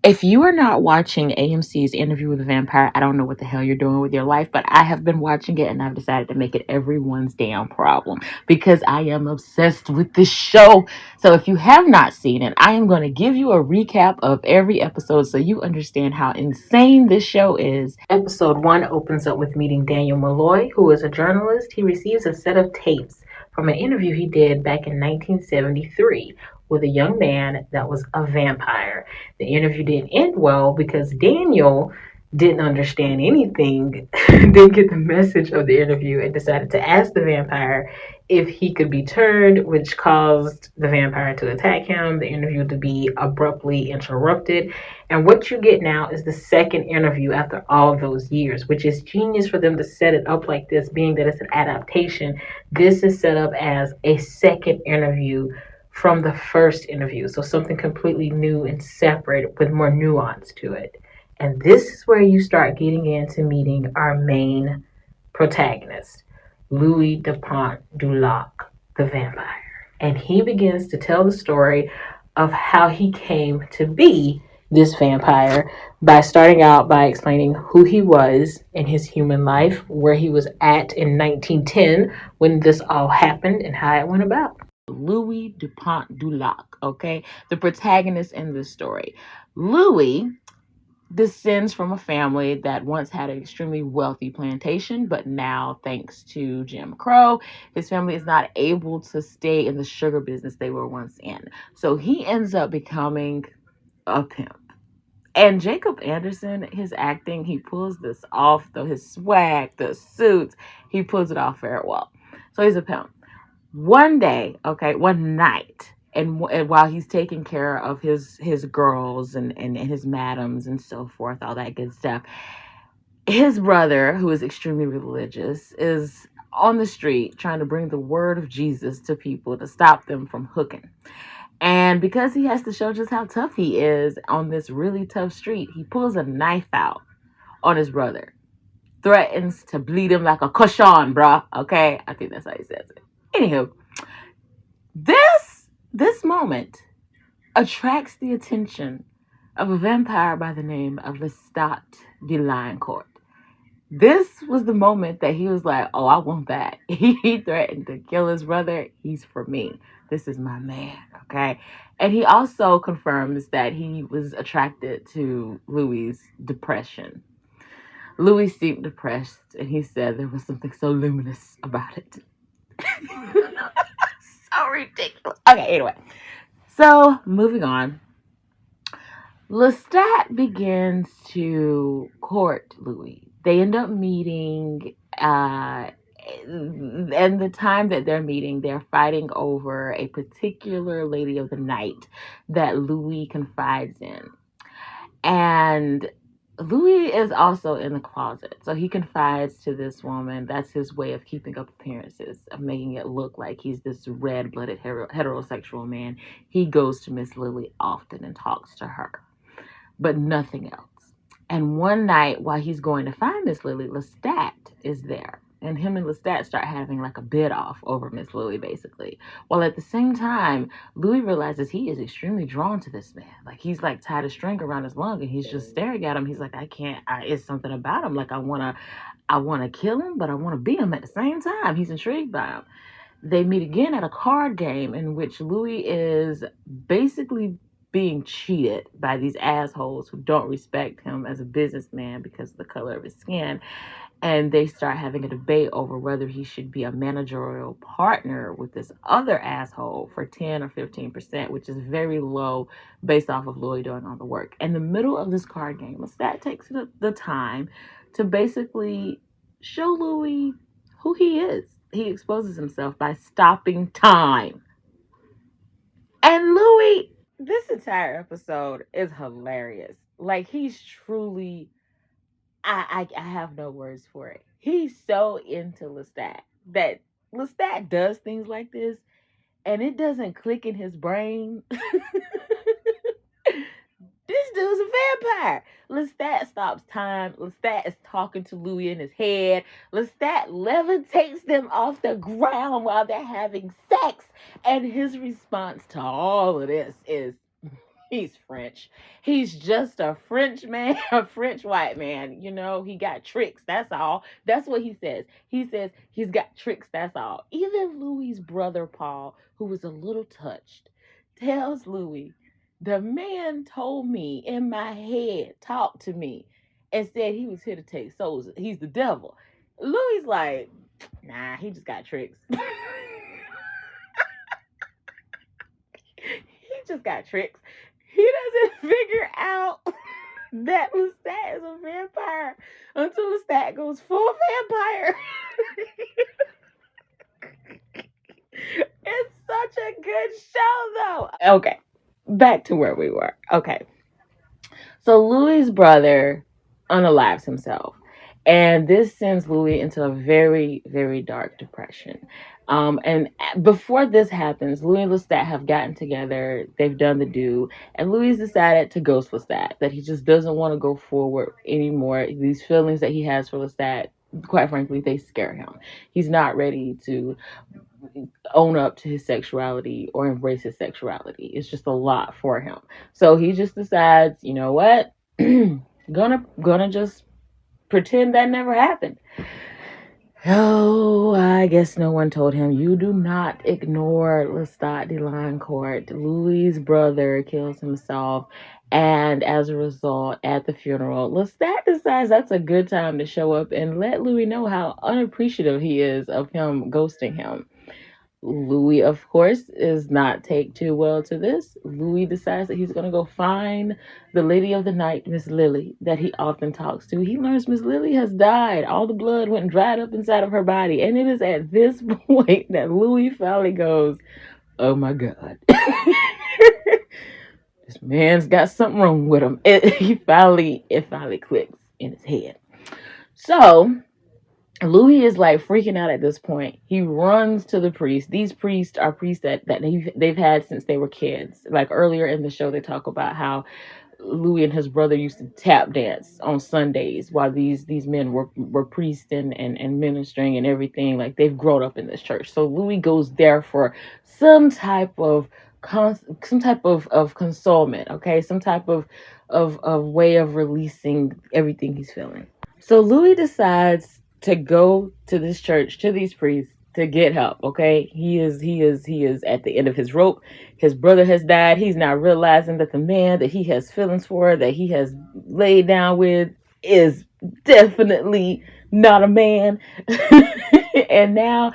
If you are not watching AMC's Interview with a Vampire, I don't know what the hell you're doing with your life, but I have been watching it and I've decided to make it everyone's damn problem because I am obsessed with this show. So if you have not seen it, I am going to give you a recap of every episode so you understand how insane this show is. Episode 1 opens up with meeting Daniel Malloy, who is a journalist. He receives a set of tapes from an interview he did back in 1973 with a young man that was a vampire. The interview didn't end well because Daniel didn't understand anything, didn't get the message of the interview, and decided to ask the vampire if he could be turned, which caused the vampire to attack him, the interview to be abruptly interrupted. And what you get now is the second interview after all those years, which is genius for them to set it up like this, being that it's an adaptation. This is set up as a second interview from the first interview. So something completely new and separate with more nuance to it. And this is where you start getting into meeting our main protagonist, Louis Dupont du Lac, the vampire. And he begins to tell the story of how he came to be this vampire by starting out by explaining who he was in his human life, where he was at in 1910 when this all happened, and how it went about. Louis Dupont du Lac, okay? The protagonist in this story. Louis descends from a family that once had an extremely wealthy plantation, but now, thanks to Jim Crow, his family is not able to stay in the sugar business they were once in. So he ends up becoming a pimp. And Jacob Anderson, his acting, he pulls this off, though his swag, the suits, he pulls it off very well. So he's a pimp. One night, and while he's taking care of his girls and his madams and so forth, all that good stuff, his brother, who is extremely religious, is on the street trying to bring the word of Jesus to people to stop them from hooking. And because he has to show just how tough he is on this really tough street, he pulls a knife out on his brother, threatens to bleed him like a cochon, bruh. Okay, I think that's how he says it. Anywho, this moment attracts the attention of a vampire by the name of Lestat de Liancourt. This was the moment that he was like, oh, I want that. He threatened to kill his brother. He's for me. This is my man, okay? And he also confirms that he was attracted to Louis' depression. Louis seemed depressed, and he said there was something so luminous about it. So ridiculous. Okay, anyway. So, moving on. Lestat begins to court Louis. They end up meeting, and the time that they're meeting, they're fighting over a particular lady of the night that Louis confides in. And Louis is also in the closet. So he confides to this woman. That's his way of keeping up appearances, of making it look like he's this red-blooded heterosexual man. He goes to Miss Lily often and talks to her, but nothing else. And one night while he's going to find Miss Lily, Lestat is there. And him and Lestat start having like a bid off over Miss Lily, basically. While at the same time, Louis realizes he is extremely drawn to this man. Like, he's like tied a string around his lung and he's just staring at him. He's like, it's something about him. Like, I want to kill him, but I want to be him at the same time. He's intrigued by him. They meet again at a card game in which Louis is basically being cheated by these assholes who don't respect him as a businessman because of the color of his skin. And they start having a debate over whether he should be a managerial partner with this other asshole for 10 or 15%, which is very low based off of Louis doing all the work. In the middle of this card game, Lestat takes the time to basically show Louis who he is. He exposes himself by stopping time. And Louis, this entire episode is hilarious. Like, he's truly, I have no words for it. He's so into Lestat that Lestat does things like this and it doesn't click in his brain. This dude's a vampire. Lestat stops time. Lestat is talking to Louis in his head. Lestat levitates them off the ground while they're having sex. And his response to all of this is, He's French. He's just a French man, a French white man. You know, he got tricks. That's all. That's what he says. He says he's got tricks. That's all. Even Louis's brother, Paul, who was a little touched, tells Louis, the man told me in my head, talked to me, and said he was here to take souls. He's the devil. Louis's like, nah, he just got tricks. He just got tricks. He doesn't figure out that Lestat is a vampire until Lestat goes full vampire. It's such a good show, though. Okay, back to where we were. Okay, so Louis's brother unalives himself. And this sends Louis into a very, very dark depression. And before this happens, Louis and Lestat have gotten together. They've done the do. And Louis decided to ghost Lestat, that he just doesn't want to go forward anymore. These feelings that he has for Lestat, quite frankly, they scare him. He's not ready to own up to his sexuality or embrace his sexuality. It's just a lot for him. So he just decides, you know what? gonna just pretend that never happened. Oh, I guess no one told him, you do not ignore Lestat de Lancourt. Louis's brother kills himself, and as a result, at the funeral, Lestat decides that's a good time to show up and let Louis know how unappreciative he is of him ghosting him. Louis, of course, is not take too well to this. Louis decides that he's going to go find the lady of the night, Miss Lily, that he often talks to. He learns Miss Lily has died. All the blood went and dried up inside of her body. And it is at this point that Louis finally goes, oh my God. This man's got something wrong with him. It finally clicks in his head. So Louis is like freaking out at this point. He runs to the priest. These priests are priests that they've had since they were kids. Like earlier in the show, they talk about how Louis and his brother used to tap dance on Sundays while these men were priests and ministering and everything. Like they've grown up in this church. So Louis goes there for some type of of consolement, okay, some type of way of releasing everything he's feeling. So Louis decides to go to this church, to these priests, to get help. Okay, he is at the end of his rope. His brother has died. He's now realizing that the man that he has feelings for, that he has laid down with, is definitely not a man. And now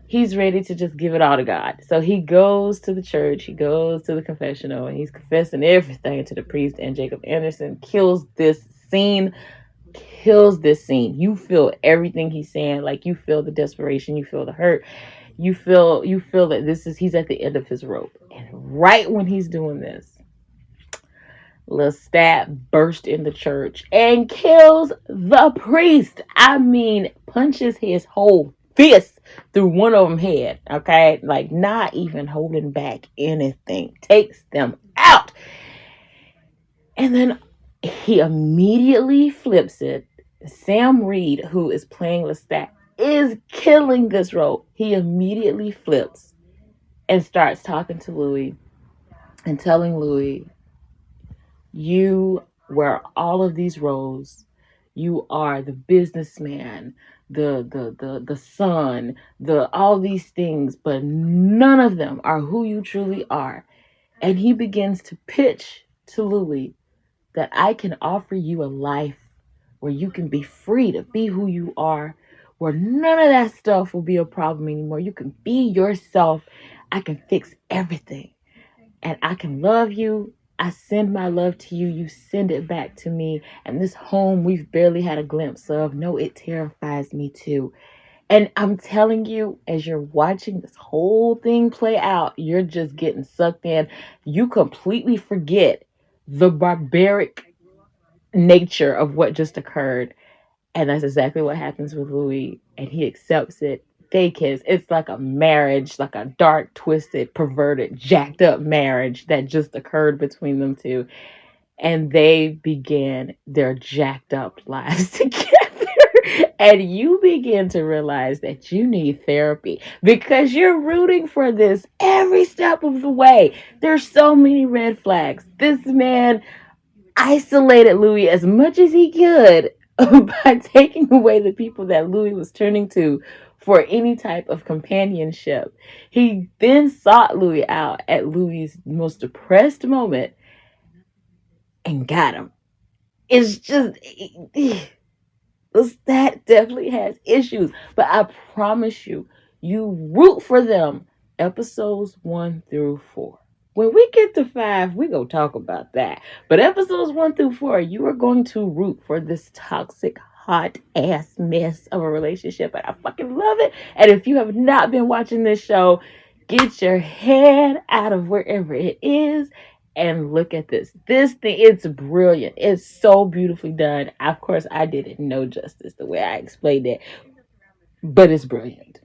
he's ready to just give it all to God. So he goes to the church, he goes to the confessional, and he's confessing everything to the priest. And Jacob Anderson kills this scene. You feel everything he's saying. Like you feel the desperation, you feel the hurt, you feel that he's at the end of his rope. And right when he's doing this, Lestat bursts in the church and kills the priest. I mean, punches his whole fist through one of them head. Okay, like not even holding back anything, takes them out. And then he immediately flips it. Sam Reid, who is playing Lestat, is killing this role. He immediately flips and starts talking to Louis and telling Louis, you wear all of these roles. You are the businessman, the son, the all these things, but none of them are who you truly are. And he begins to pitch to Louis that I can offer you a life where you can be free to be who you are, where none of that stuff will be a problem anymore. You can be yourself. I can fix everything. And I can love you. I send my love to you. You send it back to me. And this home we've barely had a glimpse of. No, it terrifies me too. And I'm telling you, as you're watching this whole thing play out, you're just getting sucked in. You completely forget the barbaric nature of what just occurred. And that's exactly what happens with Louis. And he accepts it. They kiss. It's like a marriage, like a dark, twisted, perverted, jacked up marriage that just occurred between them two. And they began their jacked up lives together. And you begin to realize that you need therapy because you're rooting for this every step of the way. There's so many red flags. This man isolated Louis as much as he could by taking away the people that Louis was turning to for any type of companionship. He then sought Louis out at Louis's most depressed moment and got him. It's just that definitely has issues, but I promise you, you root for them. Episodes 1 through 4. When we get to 5, we gonna talk about that. But episodes 1 through 4, you are going to root for this toxic, hot ass mess of a relationship, and I fucking love it. And if you have not been watching this show, get your head out of wherever it is and look at this. This thing, it's brilliant. It's so beautifully done. Of course, I didn't know justice the way I explained it, but it's brilliant.